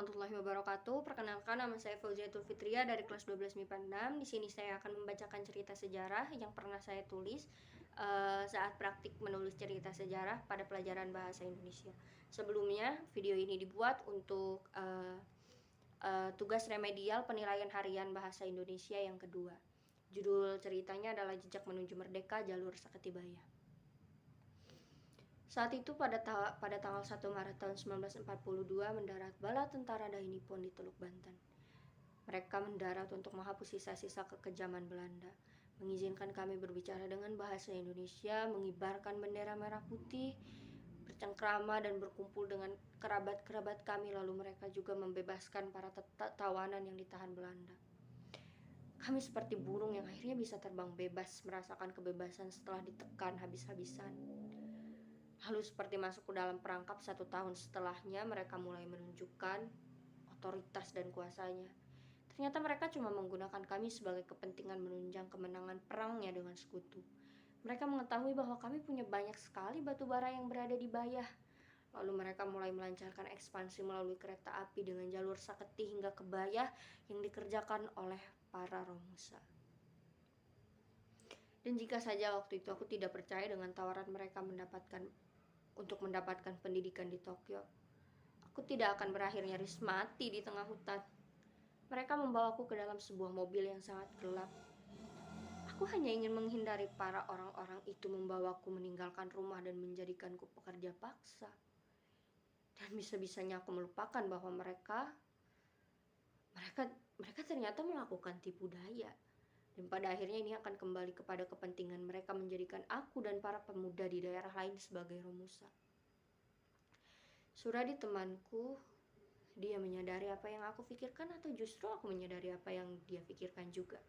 warahmatullahi wabarakatuh. Perkenalkan, nama saya Fauziatul Fitria dari kelas 12 MIPA 6. Di sini saya akan membacakan cerita sejarah yang pernah saya tulis saat praktik menulis cerita sejarah pada pelajaran bahasa Indonesia. Sebelumnya, video ini dibuat untuk tugas remedial penilaian harian bahasa Indonesia yang kedua. Judul ceritanya adalah Jejak Menuju Merdeka Jalur Saketibaya. Saat itu pada tanggal 1 Maret tahun 1942 mendarat bala tentara Dainipon di Teluk Banten. Mereka mendarat untuk menghapus sisa-sisa kekejaman Belanda, mengizinkan kami berbicara dengan bahasa Indonesia, mengibarkan bendera merah putih, bercengkrama dan berkumpul dengan kerabat-kerabat kami, lalu mereka juga membebaskan para tawanan yang ditahan Belanda. Kami seperti burung yang akhirnya bisa terbang bebas, merasakan kebebasan setelah ditekan habis-habisan. Lalu seperti masuk ke dalam perangkap, 1 tahun setelahnya mereka mulai menunjukkan otoritas dan kuasanya. Ternyata mereka cuma menggunakan kami sebagai kepentingan menunjang kemenangan perangnya dengan sekutu. Mereka mengetahui bahwa kami punya banyak sekali batu bara yang berada di Bayah. Lalu mereka mulai melancarkan ekspansi melalui kereta api dengan jalur Saketi hingga ke Bayah yang dikerjakan oleh para Romusa. Dan jika saja waktu itu aku tidak percaya dengan tawaran mereka untuk mendapatkan pendidikan di Tokyo, aku tidak akan berakhir nyaris mati di tengah hutan. Mereka membawaku ke dalam sebuah mobil yang sangat gelap. Aku hanya ingin menghindari para orang-orang itu membawaku meninggalkan rumah dan menjadikanku pekerja paksa. Dan bisa-bisanya aku melupakan bahwa mereka ternyata melakukan tipu daya. Dan pada akhirnya ini akan kembali kepada kepentingan mereka menjadikan aku dan para pemuda di daerah lain sebagai Romusa. Suradi temanku, dia menyadari apa yang aku pikirkan atau justru aku menyadari apa yang dia pikirkan juga.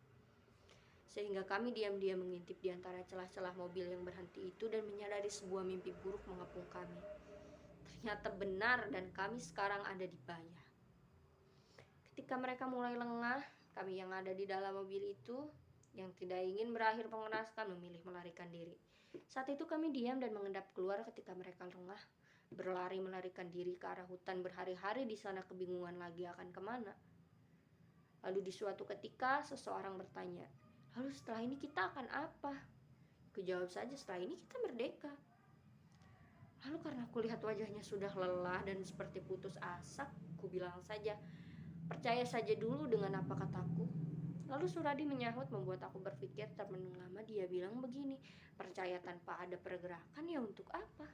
Sehingga kami diam-diam mengintip di antara celah-celah mobil yang berhenti itu dan menyadari sebuah mimpi buruk mengepung kami. Ternyata benar dan kami sekarang ada di Bayah. Ketika mereka mulai lengah, kami yang ada di dalam mobil itu yang tidak ingin berakhir mengenaskan memilih melarikan diri. Saat itu kami diam dan mengendap keluar ketika mereka lengah, berlari melarikan diri ke arah hutan, berhari-hari di sana kebingungan lagi akan kemana. Lalu di suatu ketika seseorang bertanya, lalu setelah ini kita akan apa? Kujawab saja, setelah ini kita merdeka. Lalu karena kulihat wajahnya sudah lelah dan seperti putus asa, ku bilang saja, percaya saja dulu dengan apa kataku. Lalu Suradi menyahut membuat aku berpikir termenung lama. Dia bilang begini, percaya tanpa ada pergerakan ya untuk apa?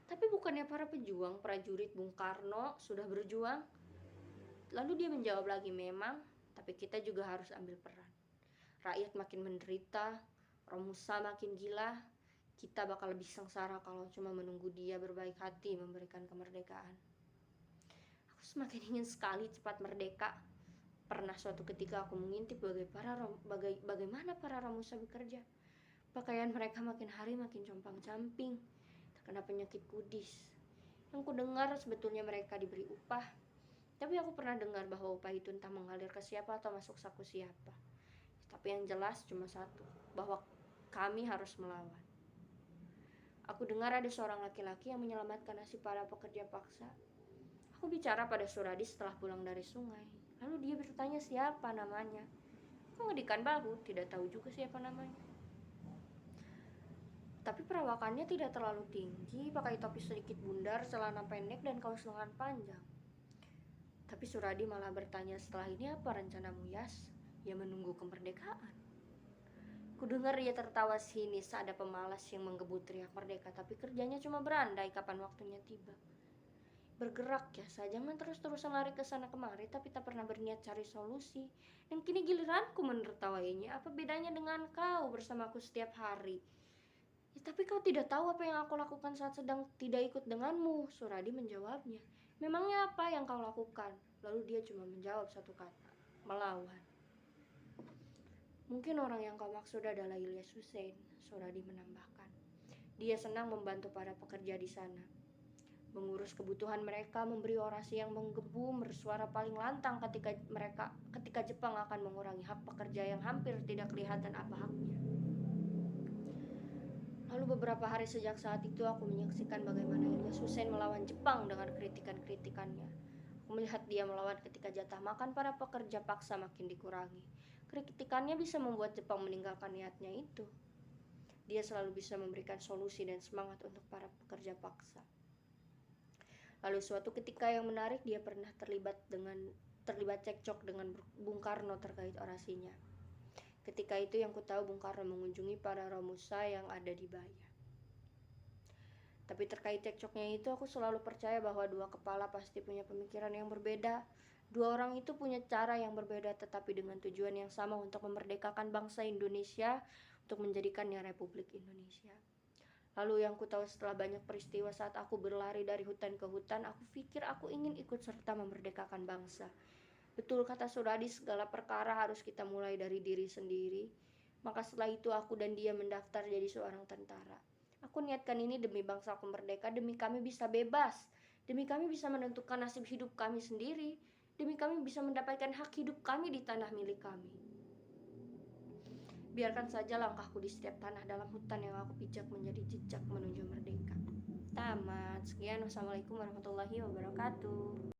Tapi bukannya para pejuang, prajurit Bung Karno sudah berjuang? Lalu dia menjawab lagi, memang, tapi kita juga harus ambil peran. Rakyat makin menderita, Romusa makin gila, kita bakal lebih sengsara kalau cuma menunggu dia berbaik hati memberikan kemerdekaan. Aku semakin ingin sekali cepat merdeka. Pernah suatu ketika aku mengintip bagaimana para Romusa bekerja. Pakaian mereka makin hari makin compang-camping, terkena penyakit kudis. Yang ku dengar sebetulnya mereka diberi upah. Tapi aku pernah dengar bahwa upah itu entah mengalir ke siapa atau masuk saku siapa. Tapi yang jelas cuma satu, bahwa kami harus melawan. Aku dengar ada seorang laki-laki yang menyelamatkan nasib para pekerja paksa. Aku bicara pada Suradi setelah pulang dari sungai. Lalu dia bertanya siapa namanya. Aku ngedikan bahu, tidak tahu juga siapa namanya. Tapi perawakannya tidak terlalu tinggi, pakai topi sedikit bundar, celana pendek, dan kaos lengan panjang. Tapi Suradi malah bertanya, setelah ini apa rencanamu, Yas? Ya menunggu kemerdekaan. Kudengar dia tertawa sinis, ada pemalas yang menggebu teriak merdeka, tapi kerjanya cuma berandai kapan waktunya tiba. Bergerak ya, jangan terus-terusan lari ke sana kemari tapi tak pernah berniat cari solusi. Dan kini giliranku menertawainya. Apa bedanya dengan kau bersamaku setiap hari? Ya, tapi kau tidak tahu apa yang aku lakukan saat sedang tidak ikut denganmu, Suradi menjawabnya. Memangnya apa yang kau lakukan? Lalu dia cuma menjawab satu kata, melawan. Mungkin orang yang kau maksud adalah Ilyas Hussein, Suradi menambahkan. Dia senang membantu para pekerja di sana, mengurus kebutuhan mereka, memberi orasi yang menggebu, bersuara paling lantang ketika Jepang akan mengurangi hak pekerja yang hampir tidak kelihatan apa haknya. Lalu beberapa hari sejak saat itu aku menyaksikan bagaimana Ilyas Hussein melawan Jepang dengan kritikan-kritikannya. Aku melihat dia melawan ketika jatah makan para pekerja paksa makin dikurangi. Kritikannya bisa membuat Jepang meninggalkan niatnya itu. Dia selalu bisa memberikan solusi dan semangat untuk para pekerja paksa. Lalu suatu ketika yang menarik, dia pernah terlibat cekcok dengan Bung Karno terkait orasinya. Ketika itu yang ku tahu Bung Karno mengunjungi para Romusa yang ada di Baya. Tapi terkait cekcoknya itu, aku selalu percaya bahwa dua kepala pasti punya pemikiran yang berbeda. Dua orang itu punya cara yang berbeda tetapi dengan tujuan yang sama untuk memerdekakan bangsa Indonesia, untuk menjadikannya Republik Indonesia. Lalu yang ku tahu setelah banyak peristiwa saat aku berlari dari hutan ke hutan, aku pikir aku ingin ikut serta memerdekakan bangsa. Betul kata Suradi, segala perkara harus kita mulai dari diri sendiri. Maka setelah itu aku dan dia mendaftar jadi seorang tentara. Aku niatkan ini demi bangsa aku merdeka, demi kami bisa bebas, demi kami bisa menentukan nasib hidup kami sendiri, demi kami bisa mendapatkan hak hidup kami di tanah milik kami. Biarkan saja langkahku di setiap tanah dalam hutan yang aku pijak menjadi jejak menuju merdeka. Tamat. Sekian, wassalamualaikum warahmatullahi wabarakatuh.